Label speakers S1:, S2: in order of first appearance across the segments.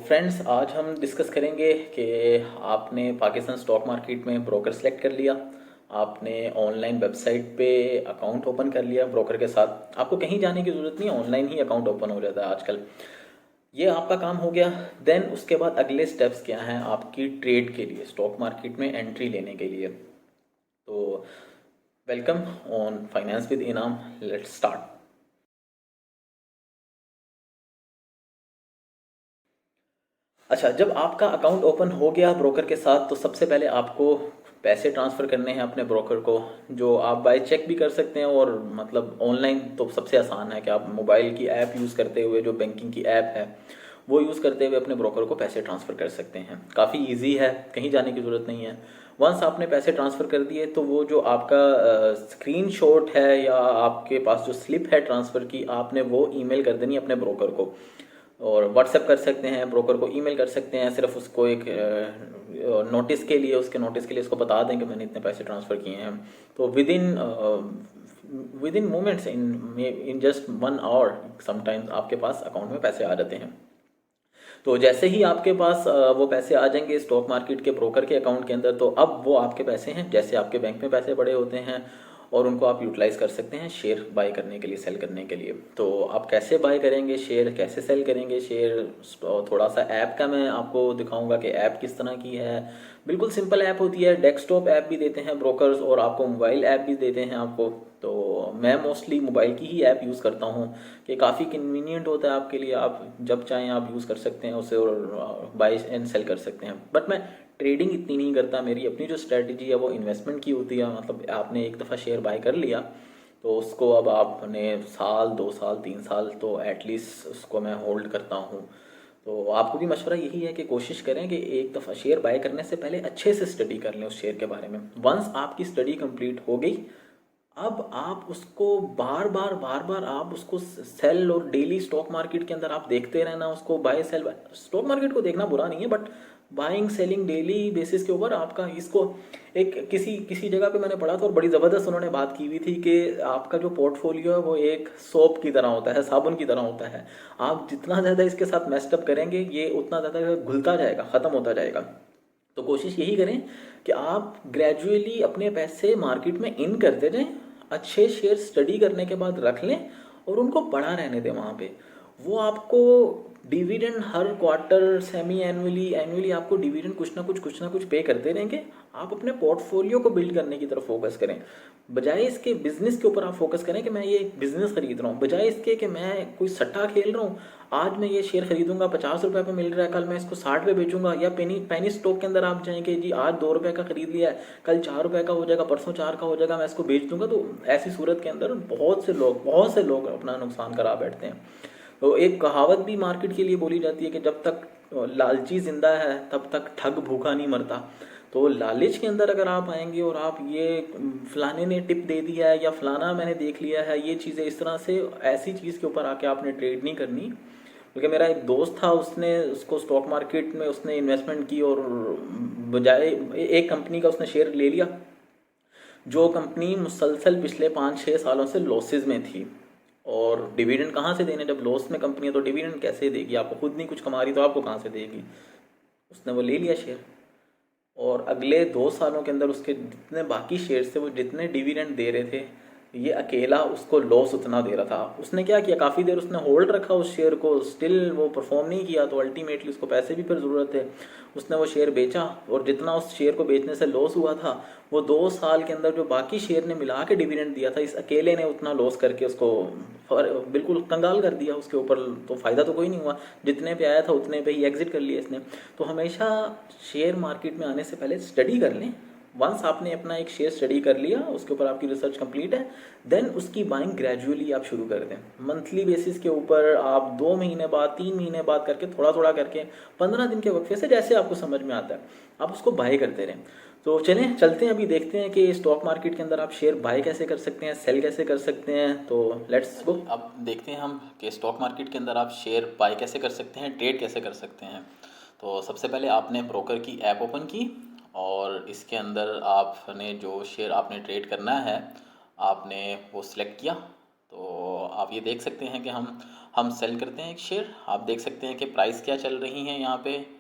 S1: Friends, आज हम discuss करेंगे कि आपने पाकिस्तान स्टॉक मार्केट में ब्रोकर सेलेक्ट कर लिया। आपने ऑनलाइन वेबसाइट पे अकाउंट ओपन कर लिया ब्रोकर के साथ। आपको कहीं जाने की ज़रूरत नहीं है, ऑनलाइन ही अकाउंट ओपन हो जाता है आजकल। ये आपका काम हो गया। देन उसके बाद अगले स्टेप्स क्या हैं आपकी ट्रेड के लिए, स्टॉक मार्केट में एंट्री लेने के लिए। तो वेलकम ऑन फाइनेंस विद इनाम, लेट्स स्टार्ट। अच्छा, जब आपका अकाउंट ओपन हो गया ब्रोकर के साथ तो सबसे पहले आपको पैसे ट्रांसफ़र करने हैं अपने ब्रोकर को, जो आप बाय चेक भी कर सकते हैं। और मतलब ऑनलाइन तो सबसे आसान है कि आप मोबाइल की ऐप यूज़ करते हुए, जो बैंकिंग की ऐप है वो यूज़ करते हुए अपने ब्रोकर को पैसे ट्रांसफ़र कर सकते हैं। काफ़ी इजी है, कहीं जाने की ज़रूरत नहीं है। वंस आपने पैसे ट्रांसफ़र कर दिए तो वो जो आपका स्क्रीन शॉट है या आपके पास जो स्लिप है ट्रांसफ़र की, आपने वो ईमेल कर देनी अपने ब्रोकर को। और व्हाट्सएप कर सकते हैं, ब्रोकर को ईमेल कर सकते हैं। सिर्फ उसको एक नोटिस के लिए, उसके नोटिस के लिए उसको बता दें कि मैंने इतने पैसे ट्रांसफ़र किए हैं। तो within moments, in just 1 hour sometimes आपके पास अकाउंट में पैसे आ जाते हैं। तो जैसे ही आपके पास वो पैसे आ जाएंगे स्टॉक मार्केट के ब्रोकर के अकाउंट के अंदर, तो अब वो आपके पैसे हैं, जैसे आपके बैंक में पैसे पड़े होते हैं। और उनको आप यूटिलाइज़ कर सकते हैं शेयर बाय करने के लिए, सेल करने के लिए। तो आप कैसे बाय करेंगे शेयर, कैसे सेल करेंगे शेयर, थोड़ा सा ऐप का मैं आपको दिखाऊंगा कि ऐप किस तरह की है। बिल्कुल सिंपल ऐप होती है। डेस्कटॉप ऐप भी देते हैं ब्रोकर्स और आपको मोबाइल ऐप भी देते हैं आपको। तो मैं मोस्टली मोबाइल की ही ऐप यूज़ करता हूँ कि काफ़ी कन्वीनियंट होता है आपके लिए। आप जब चाहें आप यूज़ कर सकते हैं उसे और बाय एंड सेल कर सकते हैं। बट मैं ट्रेडिंग इतनी नहीं करता। मेरी अपनी जो स्ट्रेटजी है वो इन्वेस्टमेंट की होती है। मतलब आपने एक दफ़ा शेयर बाय कर लिया तो उसको अब आपने साल, 2 साल, 3 साल तो एटलीस्ट उसको मैं होल्ड करता हूँ। तो आपको भी मशवरा यही है कि कोशिश करें कि एक दफ़ा शेयर बाय करने से पहले अच्छे से स्टडी कर लें उस शेयर के बारे में। वंस आपकी स्टडी कंप्लीट हो गई, अब आप उसको बार बार आप उसको सेल, और डेली स्टॉक मार्केट के अंदर आप देखते रहना उसको, बाय सेल। स्टॉक मार्केट को देखना बुरा नहीं है, but buying selling daily basis के ऊपर आपका इसको एक किसी किसी जगह पे मैंने पढ़ा था और बड़ी ज़बरदस्त उन्होंने बात की हुई थी कि आपका जो पोर्टफोलियो है वो एक सोप की तरह होता है, साबुन की तरह होता है। आप जितना ज़्यादा इसके साथ मेस्टअप करेंगे ये उतना ज़्यादा घुलता जाएगा, ख़त्म होता जाएगा। तो कोशिश यही करें कि आप ग्रेजुअली अपने पैसे मार्केट में इन करते जाएं, अच्छे शेयर स्टडी करने के बाद रख लें और उनको पड़ा रहने दें वहाँ पे। वो आपको डिविडेंड हर क्वार्टर, सेमी एनुअली, एनुअली आपको डिविडेंड कुछ ना कुछ पे करते रहेंगे। आप अपने पोर्टफोलियो को बिल्ड करने की तरफ फोकस करें, बजाय इसके बिजनेस के ऊपर आप फोकस करें कि मैं ये बिजनेस खरीद रहा हूँ, बजाय इसके कि मैं कोई सट्टा खेल रहा हूँ। आज मैं ये शेयर खरीदूंगा, 50 रुपये पे मिल रहा है, कल मैं इसको 60 पे बेचूंगा। या पेनी पेनी स्टॉक के अंदर आप जाएंगे जी, आज 2 रुपये का खरीद लिया है, कल 4 रुपये का हो जाएगा, परसों 4 का हो जाएगा, मैं इसको बेच दूंगा। तो ऐसी सूरत के अंदर बहुत से लोग अपना नुकसान करा बैठते हैं। तो एक कहावत भी मार्केट के लिए बोली जाती है कि जब तक लालची जिंदा है तब तक ठग भूखा नहीं मरता। तो लालच के अंदर अगर आप आएंगे और आप ये फलाने ने टिप दे दिया है या फलाना मैंने देख लिया है, ये चीज़ें इस तरह से, ऐसी चीज़ के ऊपर आके आपने ट्रेड नहीं करनी। क्योंकि मेरा एक दोस्त था, उसने उसको स्टॉक मार्केट में उसने इन्वेस्टमेंट की और बजाय एक कंपनी का उसने शेयर ले लिया, जो कंपनी मुसलसल पिछले 5-6 सालों से लॉसेज में थी। और डिविडेंड कहाँ से देने, जब लॉस में कंपनी है तो डिविडेंड कैसे देगी? आपको खुद नहीं कुछ कमा रही तो आपको कहाँ से देगी? उसने वो ले लिया शेयर और अगले 2 सालों के अंदर उसके जितने बाकी शेयर थे वो जितने डिविडेंड दे रहे थे, ये अकेला उसको लॉस उतना दे रहा था। उसने क्या किया, काफ़ी देर उसने होल्ड रखा उस शेयर को, स्टिल वो परफॉर्म नहीं किया। तो अल्टीमेटली उसको पैसे भी फिर ज़रूरत है, उसने वो शेयर बेचा और जितना उस शेयर को बेचने से लॉस हुआ था, वो 2 साल के अंदर जो बाकी शेयर ने मिला के डिविडेंड दिया था, इस अकेले ने उतना लॉस करके उसको बिल्कुल कंगाल कर दिया उसके ऊपर। तो फ़ायदा तो कोई नहीं हुआ, जितने पे आया था उतने पे ही एग्जिट कर लिया इसने। तो हमेशा शेयर मार्केट में आने से पहले स्टडी कर लें। वंस आपने अपना एक शेयर स्टडी कर लिया, उसके ऊपर आपकी रिसर्च कंप्लीट है, देन उसकी बाइंग ग्रेजुअली आप शुरू कर दें। मंथली बेसिस के ऊपर आप 2 महीने बाद, 3 महीने बाद करके, थोड़ा थोड़ा करके, 15 दिन के वक्फे से, जैसे आपको समझ में आता है आप उसको बाय करते रहें। तो चलें चलते हैं, अभी देखते हैं कि स्टॉक मार्केट के अंदर आप शेयर बाय कैसे कर सकते हैं, सेल कैसे कर सकते हैं। तो लेट्स गो। अब देखते हैं हम कि स्टॉक मार्केट के अंदर आप शेयर बाय कैसे कर सकते हैं, ट्रेड कैसे कर सकते हैं। तो सबसे पहले आपने ब्रोकर की ऐप ओपन की और इसके अंदर आपने जो शेयर आपने ट्रेड करना है आपने वो सिलेक्ट किया। तो आप ये देख सकते हैं कि हम सेल करते हैं एक शेयर। आप देख सकते हैं कि प्राइस क्या चल रही है यहाँ पे।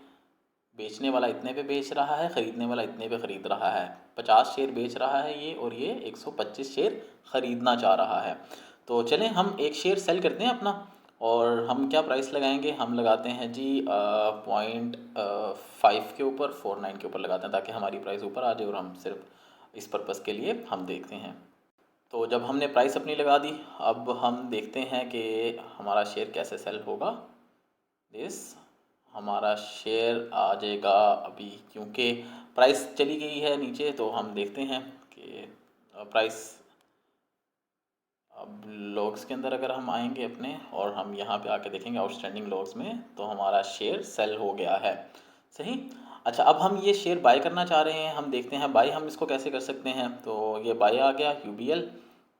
S1: बेचने वाला इतने पे बेच रहा है, ख़रीदने वाला इतने पे ख़रीद रहा है। 50 शेयर बेच रहा है ये, और ये 125 शेयर ख़रीदना चाह रहा है। तो चलें हम एक शेयर सेल करते हैं अपना। और हम क्या प्राइस लगाएंगे, हम लगाते हैं जी 0.5 के ऊपर, 49 के ऊपर लगाते हैं, ताकि हमारी प्राइस ऊपर आ जाए और हम सिर्फ इस पर्पज़ के लिए हम देखते हैं। तो जब हमने प्राइस अपनी लगा दी, अब हम देखते हैं कि हमारा शेयर कैसे सेल होगा। दिस हमारा शेयर आ जाएगा अभी, क्योंकि प्राइस चली गई है नीचे, तो हम देखते हैं कि प्राइस अब लॉग्स के अंदर अगर हम आएंगे अपने, और हम यहाँ पे आके देखेंगे आउटस्टैंडिंग लॉग्स में, तो हमारा शेयर सेल हो गया है। सही। अच्छा, अब हम ये शेयर बाय करना चाह रहे हैं, हम देखते हैं बाय हम इसको कैसे कर सकते हैं। तो ये बाय आ गया, यूबीएल,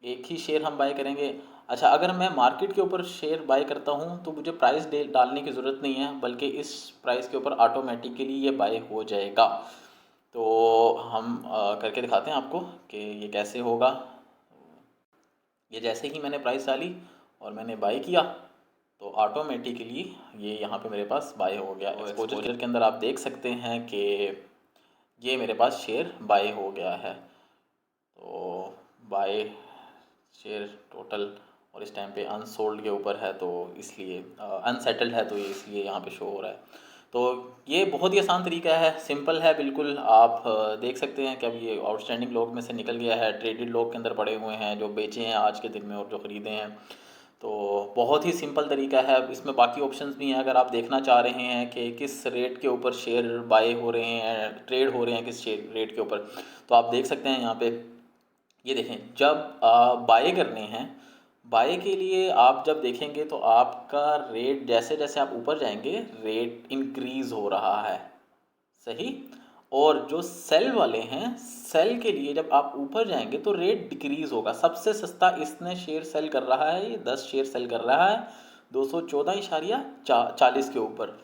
S1: एक ही शेयर हम बाय करेंगे। अच्छा, अगर मैं मार्केट के ऊपर शेयर बाय करता हूँ तो मुझे प्राइस डालने की ज़रूरत नहीं है, बल्कि इस प्राइस के ऊपर ऑटोमेटिकली ये बाय हो जाएगा। तो हम करके दिखाते हैं आपको कि ये कैसे होगा। ये जैसे ही मैंने प्राइस डाली और मैंने बाय किया, तो ऑटोमेटिकली ये यहाँ पे मेरे पास बाय हो गया। एक्सपोजर के अंदर आप देख सकते हैं कि ये मेरे पास शेयर बाय हो गया है। तो बाय शेयर टोटल, और इस टाइम पे अनसोल्ड के ऊपर है, तो इसलिए अनसेटल्ड है, तो ये इसलिए यहाँ पे शो हो रहा है। तो ये बहुत ही आसान तरीका है, सिंपल है बिल्कुल। आप देख सकते हैं कि अब ये आउटस्टैंडिंग लॉग में से निकल गया है, ट्रेडेड लॉग के अंदर पड़े हुए हैं, जो बेचे हैं आज के दिन में और जो ख़रीदे हैं। तो बहुत ही सिंपल तरीका है। अब इसमें बाकी ऑप्शंस भी हैं, अगर आप देखना चाह रहे हैं कि किस रेट के ऊपर शेयर बाय हो रहे हैं, ट्रेड हो रहे हैं किस शेयर रेट के ऊपर, तो आप देख सकते हैं यहाँ पे। ये देखें, जब बाय करने हैं, बाय के लिए आप जब देखेंगे तो आपका रेट जैसे जैसे आप ऊपर जाएंगे, रेट इंक्रीज़ हो रहा है। सही। और जो सेल वाले हैं, सेल के लिए जब आप ऊपर जाएंगे तो रेट डिक्रीज़ होगा। सबसे सस्ता इसने शेयर सेल कर रहा है, ये 10 शेयर सेल कर रहा है 214.40 के ऊपर।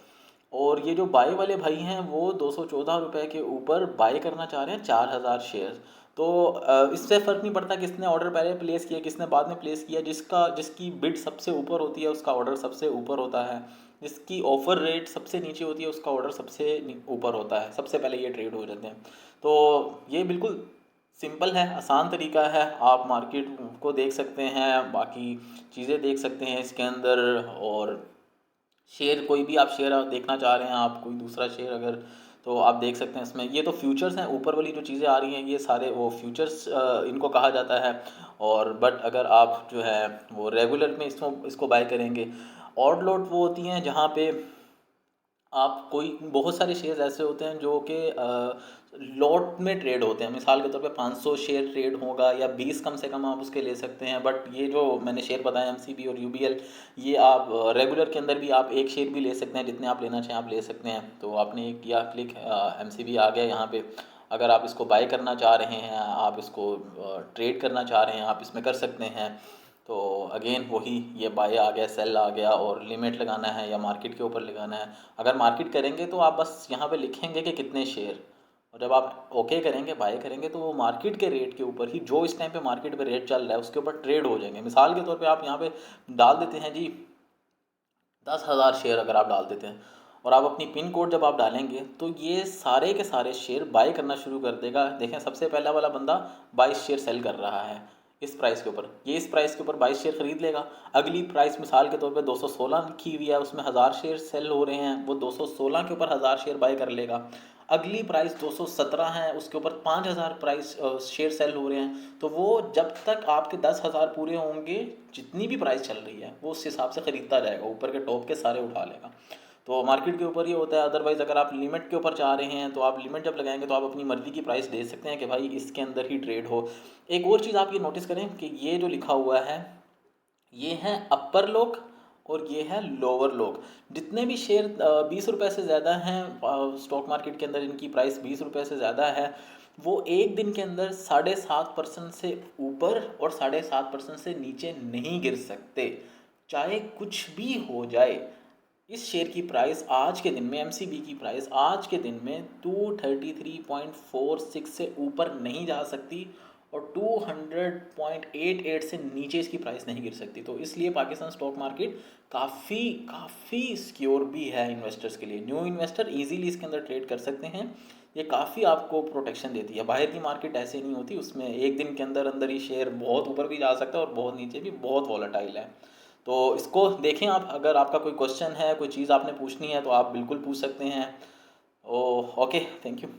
S1: और ये जो बाय वाले भाई हैं वो 214 रुपये के ऊपर बाय करना चाह रहे हैं 4000 शेयर। तो इससे फ़र्क नहीं पड़ता किसने ऑर्डर पहले प्लेस किया किसने बाद में प्लेस किया, जिसकी बिड सबसे ऊपर होती है उसका ऑर्डर सबसे ऊपर होता है, जिसकी ऑफ़र रेट सबसे नीचे होती है उसका ऑर्डर सबसे ऊपर होता है, सबसे पहले ये ट्रेड हो जाते हैं। तो ये बिल्कुल सिंपल है, आसान तरीका है। आप मार्केट को देख सकते हैं, बाकी चीज़ें देख सकते हैं इसके अंदर। और शेयर कोई भी आप शेयर देखना चाह रहे हैं, आप कोई दूसरा शेयर अगर, तो आप देख सकते हैं इसमें। ये तो फ्यूचर्स हैं, ऊपर वाली जो चीज़ें आ रही हैं ये सारे वो फ्यूचर्स इनको कहा जाता है। और बट अगर आप जो है वो रेगुलर में इसको बाय करेंगे, ऑड लॉट वो होती हैं जहाँ पे आप कोई बहुत सारे शेयर्स ऐसे होते हैं जो कि लॉट में ट्रेड होते हैं। मिसाल के तौर पे 500 शेयर ट्रेड होगा या 20 कम से कम आप उसके ले सकते हैं। बट ये जो मैंने शेयर बताया एमसीबी और यूबीएल, ये आप रेगुलर के अंदर भी आप एक शेयर भी ले सकते हैं, जितने आप लेना चाहें आप ले सकते हैं। तो आपने किया क्लिक, एमसीबी आ गया यहाँ पे। अगर आप इसको बाय करना चाह रहे हैं, आप इसको ट्रेड करना चाह रहे हैं, आप इसमें कर सकते हैं। तो अगेन वही, ये बाय आ गया, सेल आ गया, और लिमिट लगाना है या मार्केट के ऊपर लगाना है। अगर मार्केट करेंगे तो आप बस यहाँ पे लिखेंगे कि कितने शेयर, और जब आप ओके करेंगे, बाय करेंगे, तो वो मार्केट के रेट के ऊपर ही, जो इस टाइम पे मार्केट पे रेट चल रहा है उसके ऊपर ट्रेड हो जाएंगे। मिसाल के तौर पे आप यहाँ पे डाल देते हैं जी 10,000 शेयर, अगर आप डाल देते हैं और आप अपनी पिन कोड जब आप डालेंगे, तो ये सारे के सारे शेयर बाय करना शुरू कर देगा। देखें, सबसे पहला वाला बंदा 22 शेयर सेल कर रहा है इस प्राइस के ऊपर, ये इस प्राइस के ऊपर 22 शेयर खरीद लेगा। अगली प्राइस मिसाल के तौर पे 216 लिखी हुई है, उसमें 1000 शेयर सेल हो रहे हैं, वो 216 के ऊपर 1000 शेयर बाय कर लेगा। अगली प्राइस 217 है, उसके ऊपर 5000 प्राइस शेयर सेल हो रहे हैं, तो वो जब तक आपके 10,000 पूरे होंगे, जितनी भी प्राइस चल रही है वो उस हिसाब से ख़रीदता जाएगा, ऊपर के टॉप के सारे उठा लेगा। तो मार्केट के ऊपर ये होता है। अदरवाइज़ अगर आप लिमिट के ऊपर चाह रहे हैं, तो आप लिमिट जब लगाएंगे तो आप अपनी मर्ज़ी की प्राइस दे सकते हैं कि भाई इसके अंदर ही ट्रेड हो। एक और चीज़ आप ये नोटिस करें कि ये जो लिखा हुआ है, ये है अपर लोग और ये है लोअर लोग। जितने भी शेयर 20 रुपये से ज़्यादा हैं स्टॉक मार्केट के अंदर, इनकी प्राइस 20 रुपये से ज़्यादा है, वो एक दिन के अंदर 7.5% से ऊपर और 7.5% से नीचे नहीं गिर सकते, चाहे कुछ भी हो जाए। इस शेयर की प्राइस आज के दिन में, एमसीबी की प्राइस आज के दिन में 233.46 से ऊपर नहीं जा सकती, और 200.88 से नीचे इसकी प्राइस नहीं गिर सकती। तो इसलिए पाकिस्तान स्टॉक मार्केट काफ़ी काफ़ी सिक्योर भी है इन्वेस्टर्स के लिए। न्यू इन्वेस्टर इजीली इसके अंदर ट्रेड कर सकते हैं। ये काफ़ी आपको प्रोटेक्शन देती है। बाहर की मार्केट ऐसे नहीं होती, उसमें एक दिन के अंदर अंदर ही शेयर बहुत ऊपर भी जा सकता है और बहुत नीचे भी, बहुत वॉलेटाइल है। तो इसको देखें आप। अगर आपका कोई क्वेश्चन है, कोई चीज़ आपने पूछनी है तो आप बिल्कुल पूछ सकते हैं। ओ ओके, थैंक यू।